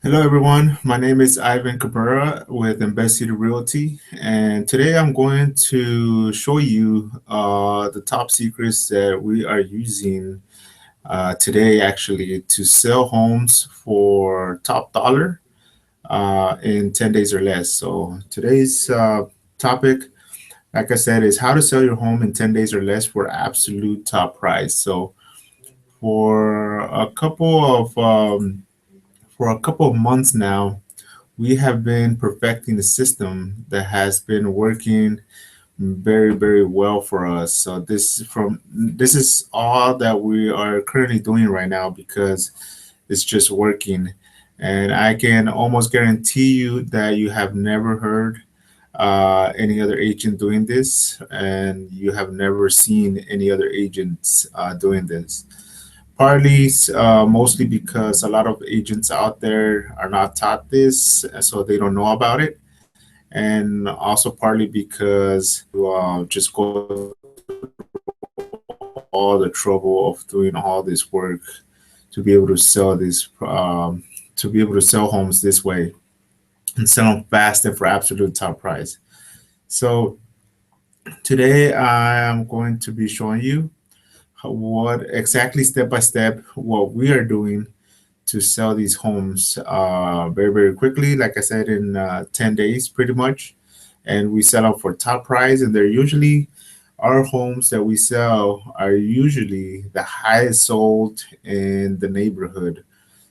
Hello, everyone. My name is Ivan Cabrera with Invest City Realty, and today I'm going to show you the top secrets that we are using today, actually, to sell homes for top dollar in 10 days or less. So today's topic, like I said, is how to sell your home in 10 days or less for absolute top price. So for a couple of months now, we have been perfecting the system that has been working very, very well for us. So this is all that we are currently doing right now because it's just working. And I can almost guarantee you that you have never heard any other agent doing this, and you have never seen any other agents doing this. Partly, mostly because a lot of agents out there are not taught this, so they don't know about it, and also partly because just go through all the trouble of doing all this work to be able to sell to be able to sell homes this way and sell them fast and for absolute top price. So today I am going to be showing you what exactly step by step what we are doing to sell these homes very, very quickly. Like I said, in 10 days, pretty much. And we sell them for top price. And they're usually, our homes that we sell are usually the highest sold in the neighborhood.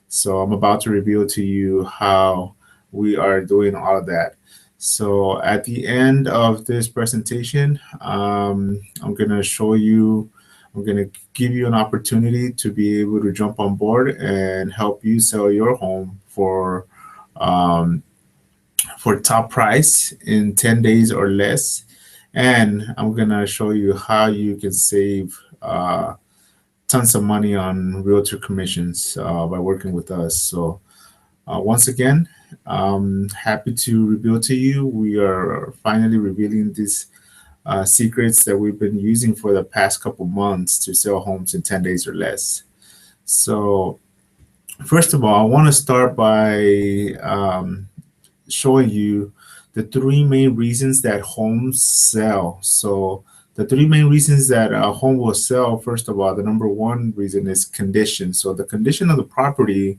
So I'm about to reveal to you how we are doing all of that. So at the end of this presentation, I'm going to show you, I'm going to give you an opportunity to be able to jump on board and help you sell your home um, for top price in 10 days or less. And I'm going to show you how you can save tons of money on realtor commissions by working with us. So once again, happy to reveal to you. We are finally revealing these secrets that we've been using for the past couple months to sell homes in 10 days or less. So, first of all, I want to start by showing you the three main reasons that homes sell. So, the three main reasons that a home will sell, first of all, the number one reason is condition. So, the condition of the property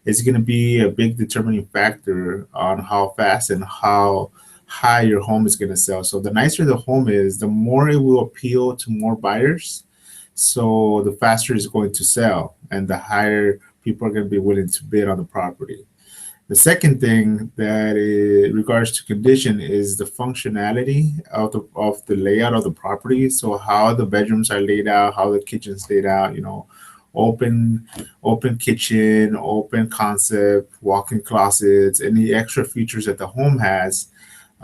is going to be a big determining factor on how fast and how high your home is going to sell. So the nicer the home is, the more it will appeal to more buyers. So the faster it's going to sell, and the higher people are going to be willing to bid on the property. The second thing that in regards to condition is the functionality of the layout of the property. So how the bedrooms are laid out, how the kitchen's laid out, open open kitchen, open concept, walk-in closets, any extra features that the home has.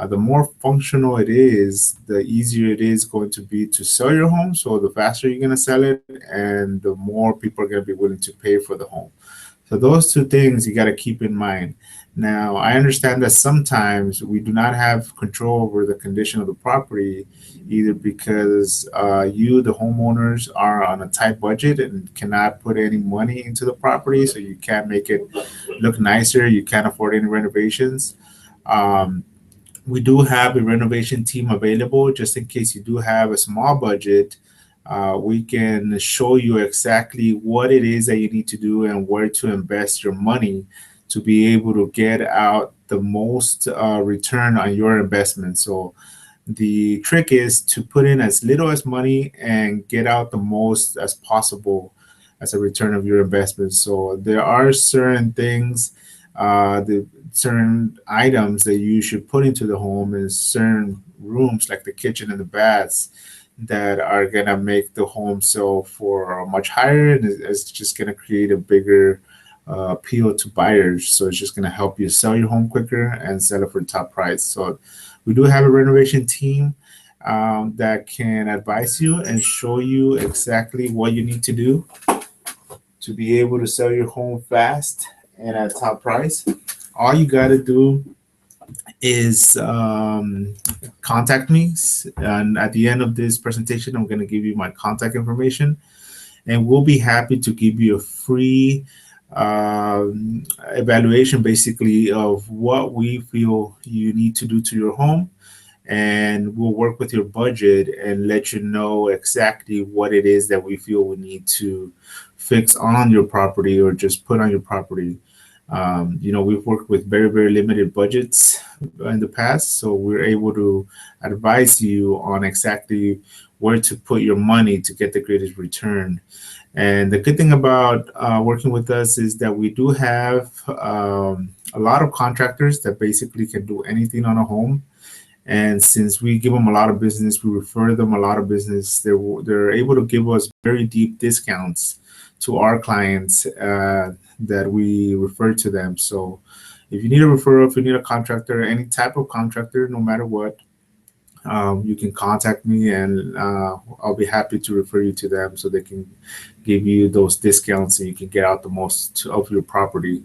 The more functional it is, the easier it is going to be to sell your home. So the faster you're going to sell it, and the more people are going to be willing to pay for the home. So those two things you got to keep in mind. Now, I understand that sometimes we do not have control over the condition of the property, either because you, the homeowners, are on a tight budget and cannot put any money into the property, so you can't make it look nicer. You can't afford any renovations. Um, we do have a renovation team available just in case you do have a small budget. We can show you exactly what it is that you need to do and where to invest your money to be able to get out the most return on your investment. So the trick is to put in as little as money and get out the most as possible as a return of your investment. So there are certain things, the certain items that you should put into the home in certain rooms like the kitchen and the baths that are gonna make the home sell for much higher, and it's just gonna create a bigger appeal to buyers. So it's just gonna help you sell your home quicker and sell it for top price. So we do have a renovation team that can advise you and show you exactly what you need to do to be able to sell your home fast and at top price. All you got to do is contact me. And at the end of this presentation, I'm going to give you my contact information, and we'll be happy to give you a free evaluation basically of what we feel you need to do to your home, and we'll work with your budget and let you know exactly what it is that we feel we need to fix on your property or just put on your property. We've worked with very, very limited budgets in the past, so we're able to advise you on exactly where to put your money to get the greatest return. And the good thing about working with us is that we do have a lot of contractors that basically can do anything on a home. And since we give them a lot of business, we refer them a lot of business, they're able to give us very deep discounts to our clients that we refer to them. So if you need a referral, if you need a contractor, any type of contractor, no matter what, you can contact me, and I'll be happy to refer you to them so they can give you those discounts and you can get out the most of your property.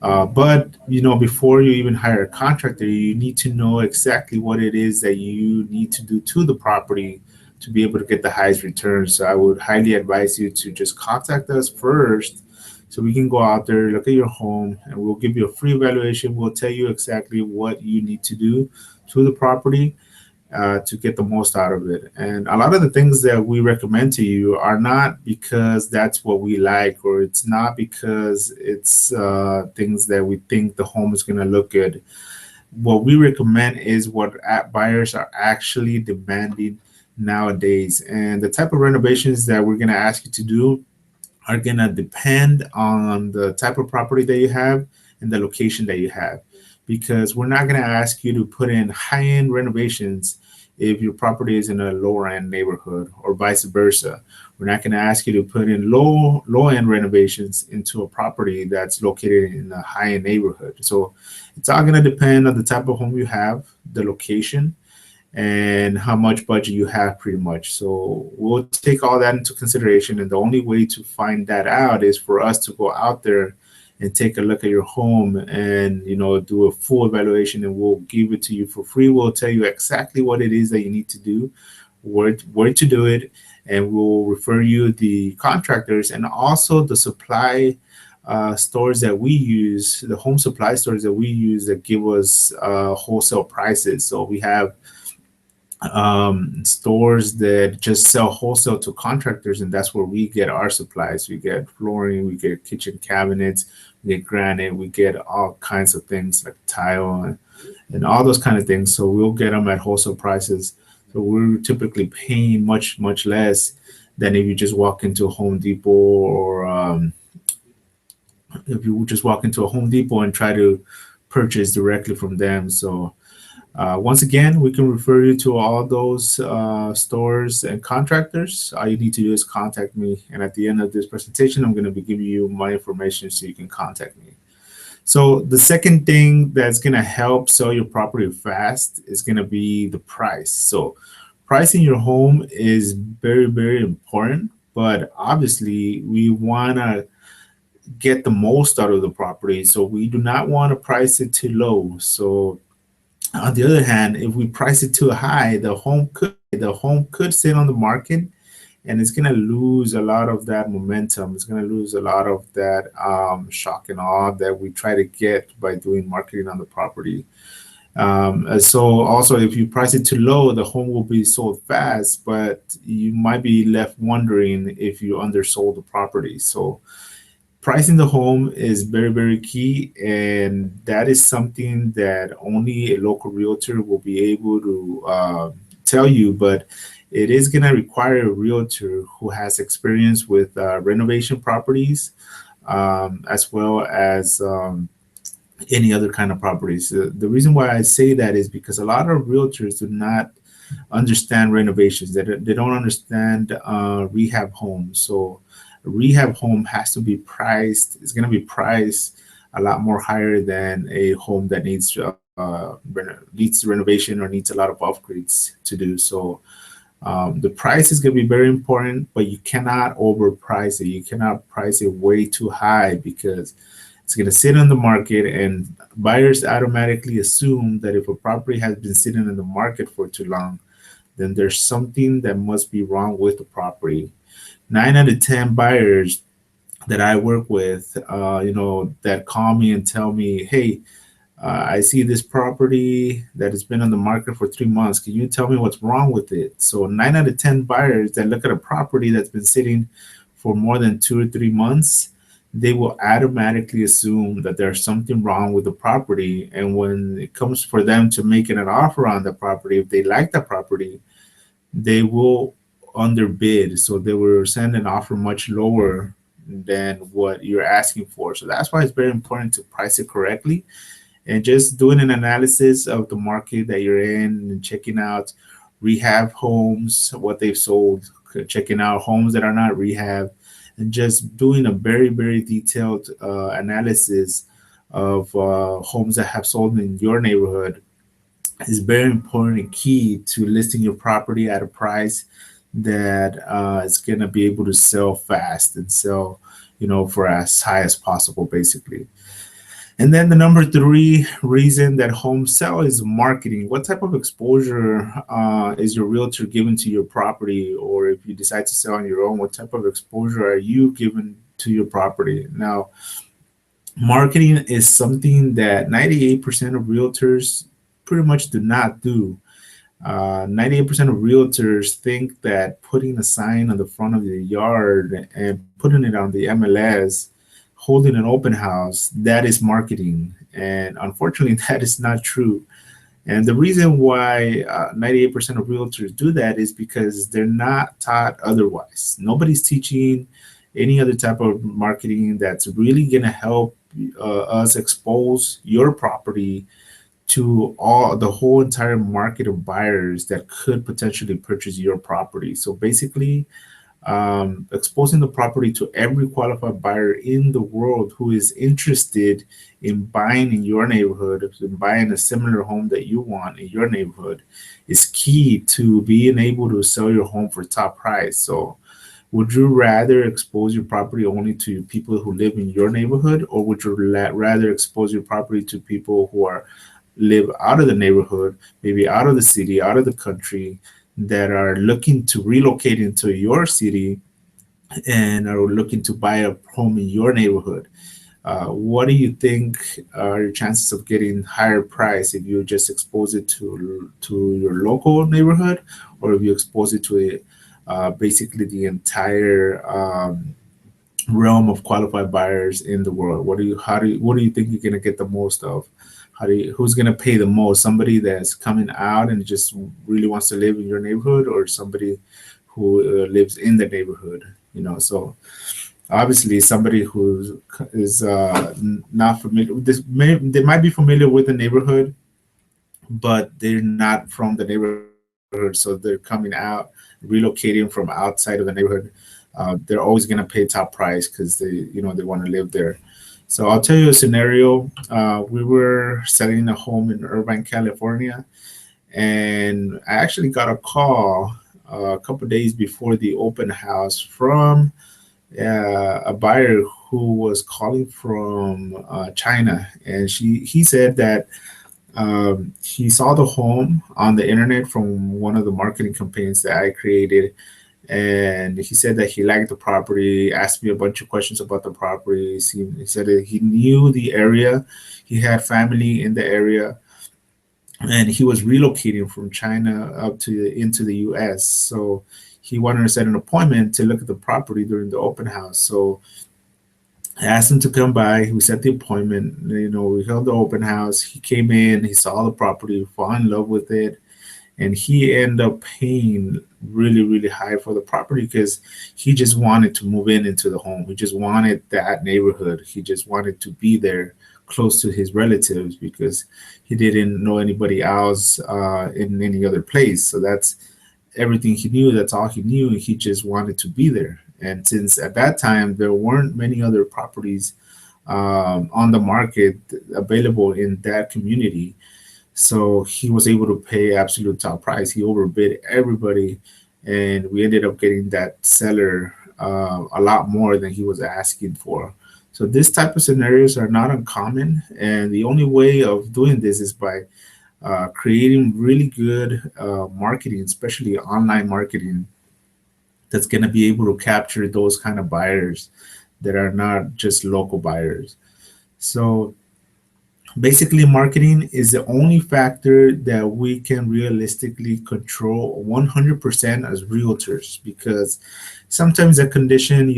But before you even hire a contractor, you need to know exactly what it is that you need to do to the property to be able to get the highest returns. So I would highly advise you to just contact us first, so we can go out there, look at your home, and we'll give you a free evaluation. We'll tell you exactly what you need to do to the property to get the most out of it. And a lot of the things that we recommend to you are not because that's what we like, or it's not because it's things that we think the home is going to look good. What we recommend is what buyers are actually demanding nowadays. And the type of renovations that we're going to ask you to do are going to depend on the type of property that you have and the location that you have, because we're not going to ask you to put in high-end renovations if your property is in a lower end neighborhood, or vice versa. We're not going to ask you to put in low end renovations into a property that's located in a high end neighborhood. So it's all going to depend on the type of home you have, the location, and how much budget you have, pretty much. So we'll take all that into consideration, and the only way to find that out is for us to go out there and take a look at your home and do a full evaluation, and we'll give it to you for free. We'll tell you exactly what it is that you need to do, where to do it, and we'll refer you the contractors and also the supply stores that we use, the home supply stores that we use that give us wholesale prices. So we have stores that just sell wholesale to contractors, and that's where we get our supplies. We get flooring, we get kitchen cabinets, we get granite, we get all kinds of things like tile and all those kind of things. So we'll get them at wholesale prices. So we're typically paying much less than if you just walk into a Home Depot, or if you just walk into a Home Depot and try to purchase directly from them. So once again, we can refer you to all those stores and contractors. All you need to do is contact me. And at the end of this presentation, I'm going to be giving you my information so you can contact me. So the second thing that's going to help sell your property fast is going to be the price. So pricing your home is very, very important. But obviously, we want to get the most out of the property. So we do not want to price it too low. So on the other hand, if we price it too high, the home could sit on the market, and it's gonna lose a lot of that momentum. It's gonna lose a lot of that shock and awe that we try to get by doing marketing on the property. And so also, if you price it too low, the home will be sold fast, but you might be left wondering if you undersold the property. So pricing the home is very, very key, and that is something that only a local realtor will be able to tell you. But it is going to require a realtor who has experience with renovation properties, as well as any other kind of properties. The reason why I say that is because a lot of realtors do not understand renovations. They don't understand rehab homes. So a rehab home has to be priced. It's going to be priced a lot more higher than a home that needs renovation or needs a lot of upgrades to do. So the price is going to be very important, but you cannot overprice it. You cannot price it way too high, because It's going to sit on the market, and buyers automatically assume that if a property has been sitting in the market for too long, then there's something that must be wrong with the property. 9 out of 10 buyers that I work with, that call me and tell me, hey, I see this property that has been on the market for 3 months. Can you tell me what's wrong with it? So 9 out of 10 buyers that look at a property that's been sitting for more than 2 or 3 months, they will automatically assume that there's something wrong with the property. And when it comes for them to making an offer on the property, if they like the property, they will underbid. So they will send an offer much lower than what you're asking for. So that's why it's very important to price it correctly, and just doing an analysis of the market that you're in and checking out rehab homes, what they've sold, checking out homes that are not rehab, and just doing a very, very detailed analysis of homes that have sold in your neighborhood is very important and key to listing your property at a price that is going to be able to sell fast and sell, for as high as possible, basically. And then the number three reason that homes sell is marketing. What type of exposure is your realtor giving to your property? Or if you decide to sell on your own, what type of exposure are you giving to your property? Now, marketing is something that 98% of realtors pretty much do not do. 98% of realtors think that putting a sign on the front of the yard and putting it on the MLS, holding an open house, that is marketing. And unfortunately, that is not true. And the reason why 98% of realtors do that is because they're not taught otherwise. Nobody's teaching any other type of marketing that's really going to help us expose your property to all the whole entire market of buyers that could potentially purchase your property. So basically, exposing the property to every qualified buyer in the world who is interested in buying in your neighborhood, in buying a similar home that you want in your neighborhood, is key to being able to sell your home for top price. So would you rather expose your property only to people who live in your neighborhood, or would you rather expose your property to people who are live out of the neighborhood, maybe out of the city, out of the country, that are looking to relocate into your city and are looking to buy a home in your neighborhood? What do you think are your chances of getting higher price if you just expose it to your local neighborhood, or if you expose it to basically the entire realm of qualified buyers in the world? What do you think you're gonna get the most of? Who's gonna pay the most? Somebody that's coming out and just really wants to live in your neighborhood, or somebody who lives in the neighborhood? So obviously somebody who is not familiar with this, they might be familiar with the neighborhood, but they're not from the neighborhood, so they're coming out, relocating from outside of the neighborhood. They're always going to pay top price because they want to live there. So I'll tell you a scenario. We were selling a home in Irvine, California, and I actually got a call a couple days before the open house from a buyer who was calling from China, and he said that he saw the home on the internet from one of the marketing campaigns that I created, and he said that he liked the property. Asked me a bunch of questions about the property. He said that he knew the area, he had family in the area, and he was relocating from China up to into the U.S. So he wanted to set an appointment to look at the property during the open house. So I asked him to come by. We set the appointment. We held the open house. He came in. He saw the property, fell in love with it, and he ended up paying really, really high for the property because he just wanted to move into the home. He just wanted that neighborhood. He just wanted to be there, close to his relatives, because he didn't know anybody else in any other place. So that's everything he knew. That's all he knew. He just wanted to be there. And since at that time there weren't many other properties on the market available in that community, so he was able to pay absolute top price. He overbid everybody, and we ended up getting that seller a lot more than he was asking for. So this type of scenarios are not uncommon, and the only way of doing this is by creating really good marketing, especially online marketing, that's going to be able to capture those kind of buyers that are not just local buyers. So basically, marketing is the only factor that we can realistically control 100% as realtors, because sometimes a condition,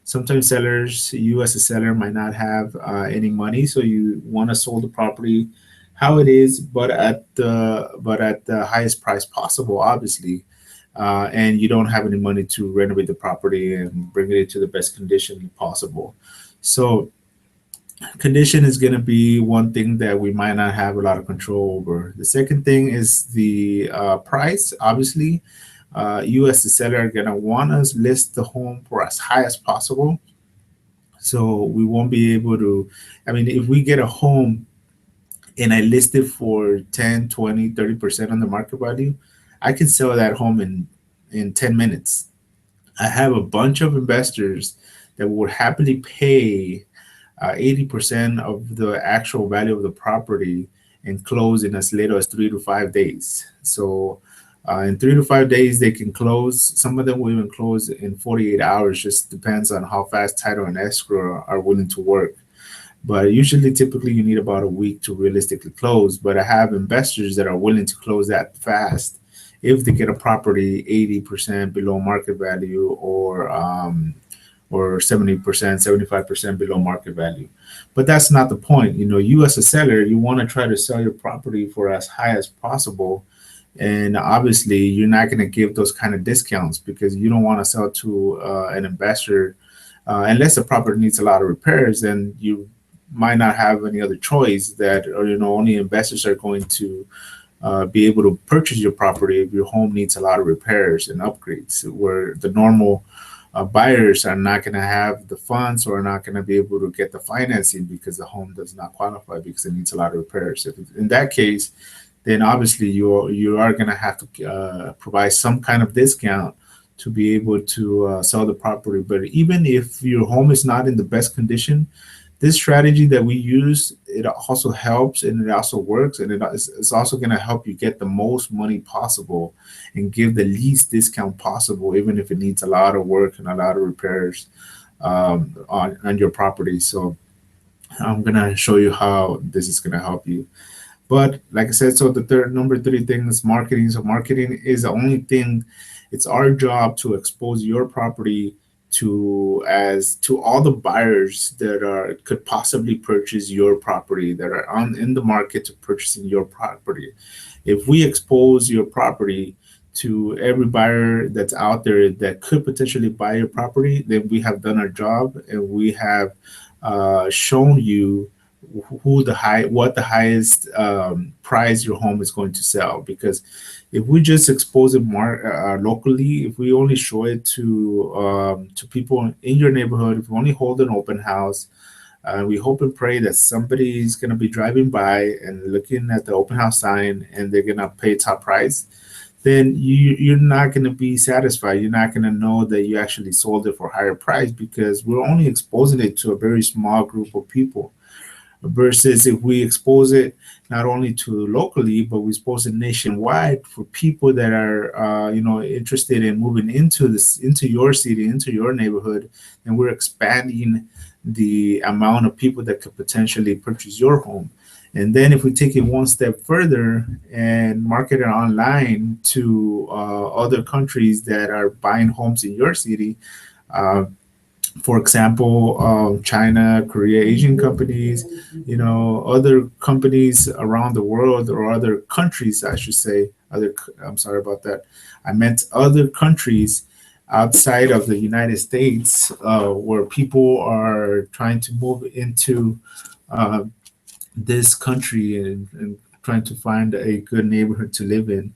sometimes sellers, you as a seller might not have any money, so you want to sell the property how it is, but at the highest price possible, obviously. And you don't have any money to renovate the property and bring it to the best condition possible. So condition is going to be one thing that we might not have a lot of control over. The second thing is the price. Obviously, you as the seller are going to want to list the home for as high as possible. So we won't be able to, I mean, if we get a home and I list it for 10, 20, 30% on the market value, I can sell that home in 10 minutes. I have a bunch of investors that would happily pay 80% of the actual value of the property and close in as little as 3 to 5 days. So, in 3 to 5 days, they can close. Some of them will even close in 48 hours, just depends on how fast title and escrow are willing to work. But usually, typically, you need about a week to realistically close. But I have investors that are willing to close that fast if they get a property 80% below market value, or 70%, 75% below market value. But that's not the point. You as a seller, you want to try to sell your property for as high as possible. And obviously, you're not going to give those kind of discounts because you don't want to sell to an investor unless the property needs a lot of repairs. Then you might not have any other choice that, or only investors are going to be able to purchase your property if your home needs a lot of repairs and upgrades, where the normal buyers are not going to have the funds or are not going to be able to get the financing because the home does not qualify because it needs a lot of repairs. If in that case, then obviously you are going to have to provide some kind of discount to be able to sell the property. But even if your home is not in the best condition, this strategy that we use, it also helps and it also works, and it's also going to help you get the most money possible and give the least discount possible, even if it needs a lot of work and a lot of repairs on your property. So I'm going to show you how this is going to help you. But like I said, so the third number three thing is marketing. So marketing is the only thing. It's our job to expose your property to all the buyers that are could possibly purchase your property, that are on in the market to purchasing your property. If we expose your property to every buyer that's out there that could potentially buy your property, then we have done our job and we have shown you what the highest price your home is going to sell. Because if we just expose it locally, if we only show it to people in your neighborhood, if we only hold an open house, we hope and pray that somebody is going to be driving by and looking at the open house sign and they're going to pay top price, then you're not going to be satisfied. You're not going to know that you actually sold it for a higher price because we're only exposing it to a very small group of people. Versus if we expose it not only to locally, but we expose it nationwide for people that are, interested in moving into your city, into your neighborhood, and we're expanding the amount of people that could potentially purchase your home. And then if we take it one step further and market it online to other countries that are buying homes in your city, uh, for example, China, Korea, Asian companies, other companies around the world, or other countries, I should say. I'm sorry about that. I meant other countries outside of the United States, where people are trying to move into uh, this country and trying to find a good neighborhood to live in.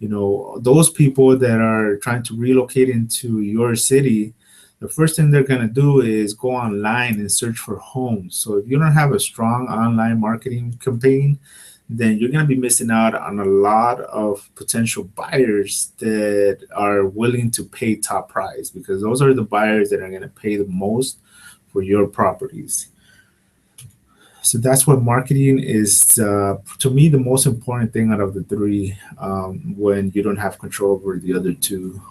Those people that are trying to relocate into your city, the first thing they're going to do is go online and search for homes. So if you don't have a strong online marketing campaign, then you're going to be missing out on a lot of potential buyers that are willing to pay top price, because those are the buyers that are going to pay the most for your properties. So that's what marketing is, to me, the most important thing out of the three, when you don't have control over the other two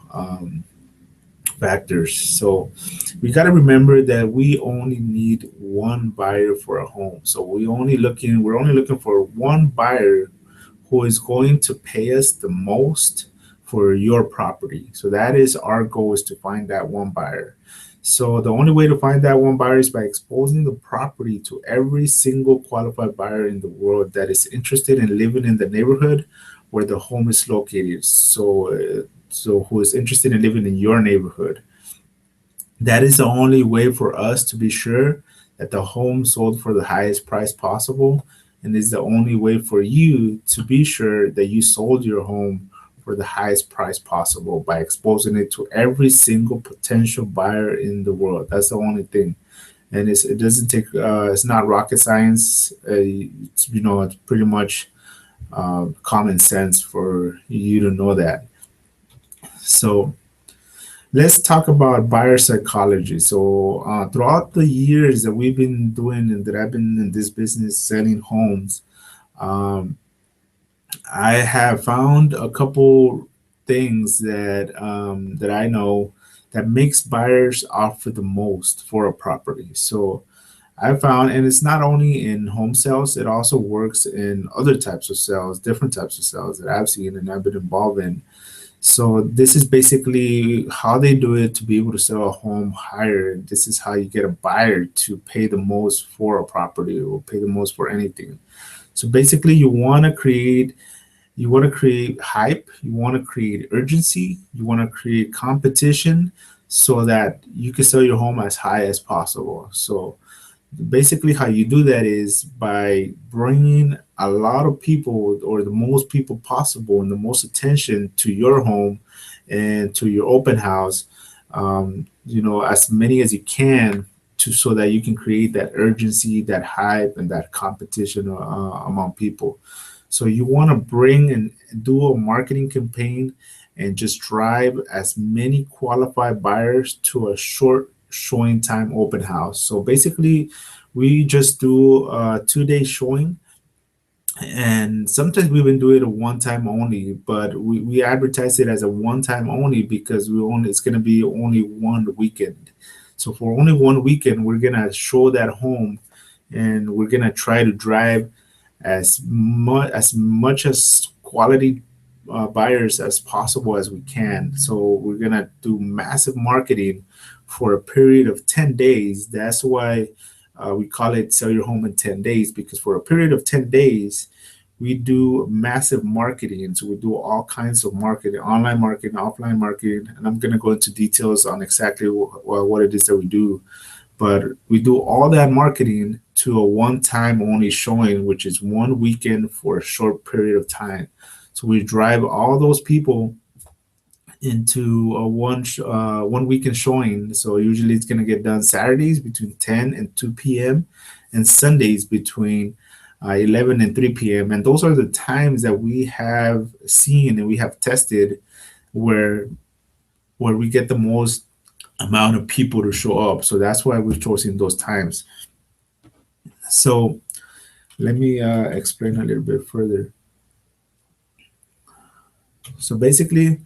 factors. So we got to remember that we only need one buyer for a home. So we're only looking for one buyer who is going to pay us the most for your property. So that is our goal, is to find that one buyer. So the only way to find that one buyer is by exposing the property to every single qualified buyer in the world that is interested in living in the neighborhood where the home is located. So who is interested in living in your neighborhood. That is the only way for us to be sure that the home sold for the highest price possible. And is the only way for you to be sure that you sold your home for the highest price possible, by exposing it to every single potential buyer in the world. That's the only thing. And it doesn't take, it's not rocket science. It's pretty much common sense for you to know that. So let's talk about buyer psychology. So, throughout the years that we've been doing and that I've been in this business selling homes, um, I have found a couple things that I know that makes buyers offer the most for a property. So I found, and it's not only in home sales, it also works in other types of sales, different types of sales that I've seen and I've been involved in. So this is basically how they do it to be able to sell a home higher. This is how you get a buyer to pay the most for a property or pay the most for anything. So basically, you want to create hype, you want to create urgency, you want to create competition so that you can sell your home as high as possible. So basically how you do that is by bringing a lot of people, or the most people possible, and the most attention to your home and to your open house, as many as you can, to so that you can create that urgency, that hype, and that competition among people. So you want to bring and do a marketing campaign and just drive as many qualified buyers to a short showing time open house. So basically, we just do a 2 day showing, and sometimes we even do it a one time only, but we advertise it as a one time only because it's going to be only one weekend. So for only one weekend, we're going to show that home, and we're going to try to drive as much as quality buyers as possible as we can. So we're gonna do massive marketing for a period of 10 days. That's why we call it Sell Your Home in 10 Days, because for a period of 10 days, we do massive marketing. So we do all kinds of marketing, online marketing, offline marketing, and I'm gonna go into details on exactly what it is that we do. But we do all that marketing to a one time only showing, which is one weekend for a short period of time. So we drive all those people into a one weekend showing. So usually it's going to get done Saturdays between 10 and 2 p.m. and Sundays between 11 and 3 p.m. And those are the times that we have seen and we have tested where we get the most amount of people to show up. So that's why we've chosen those times. So let me explain a little bit further. So basically,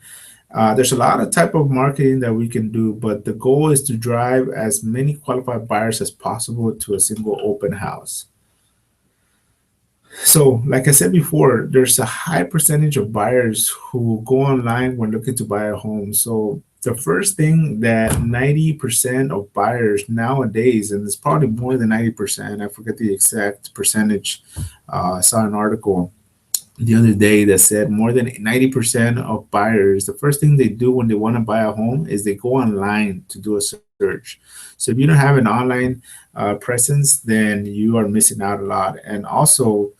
there's a lot of type of marketing that we can do, but the goal is to drive as many qualified buyers as possible to a single open house. So, like I said before, there's a high percentage of buyers who go online when looking to buy a home. So, the first thing that 90% of buyers nowadays, and it's probably more than 90%, I forget the exact percentage. I saw an article the other day that said more than 90% of buyers, the first thing they do when they want to buy a home is they go online to do a search. So if you don't have an online presence, then you are missing out a lot. And also,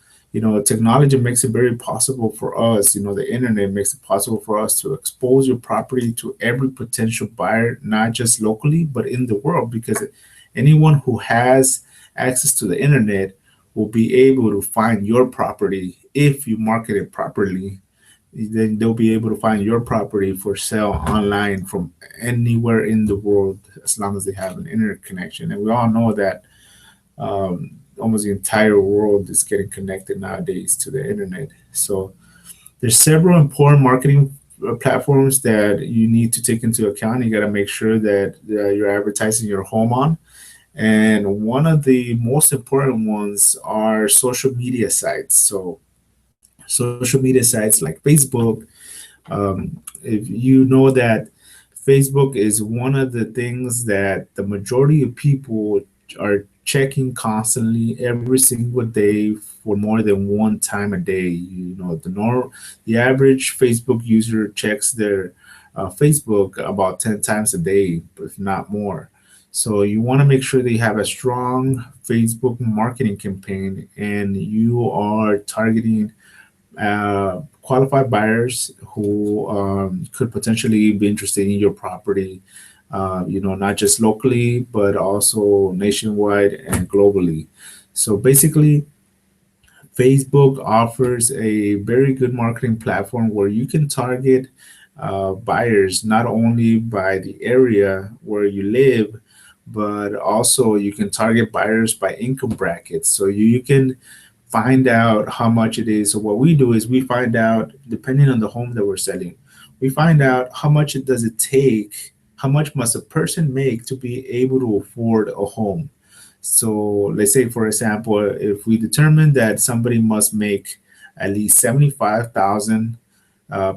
technology makes it very possible for us, the internet makes it possible for us to expose your property to every potential buyer, not just locally, but in the world, because anyone who has access to the internet will be able to find your property if you market it properly then they'll be able to find your property for sale online from anywhere in the world as long as they have an internet connection. And we all know that almost the entire world is getting connected nowadays to the internet. So there's several important marketing platforms that you need to take into account. You got to make sure that you're advertising your home on. And one of the most important ones are social media sites. So social media sites like Facebook, if you know that Facebook is one of the things that the majority of people are checking constantly every single day for more than one time a day. The average Facebook user checks their Facebook about 10 times a day, if not more. So you want to make sure that you have a strong Facebook marketing campaign and you are targeting qualified buyers who could potentially be interested in your property, not just locally, but also nationwide and globally. So basically, Facebook offers a very good marketing platform where you can target buyers not only by the area where you live, but also you can target buyers by income brackets. So you can find out how much it is. So what we do is we find out, depending on the home that we're selling, we find out how much it does it take, how much must a person make to be able to afford a home. So let's say, for example, if we determine that somebody must make at least 75,000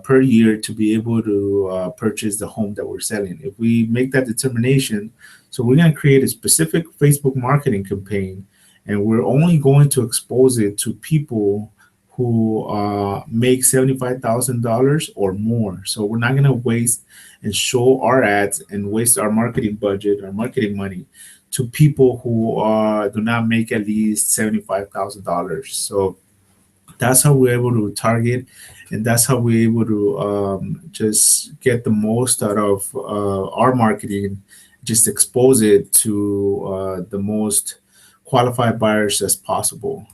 per year to be able to purchase the home that we're selling. If we make that determination, so we're going to create a specific Facebook marketing campaign, and we're only going to expose it to people who make $75,000 or more. So we're not going to waste and show our ads and waste our marketing budget, our marketing money to people who do not make at least $75,000. So that's how we're able to target, and that's how we're able to just get the most out of our marketing, just expose it to the most qualified buyers as possible.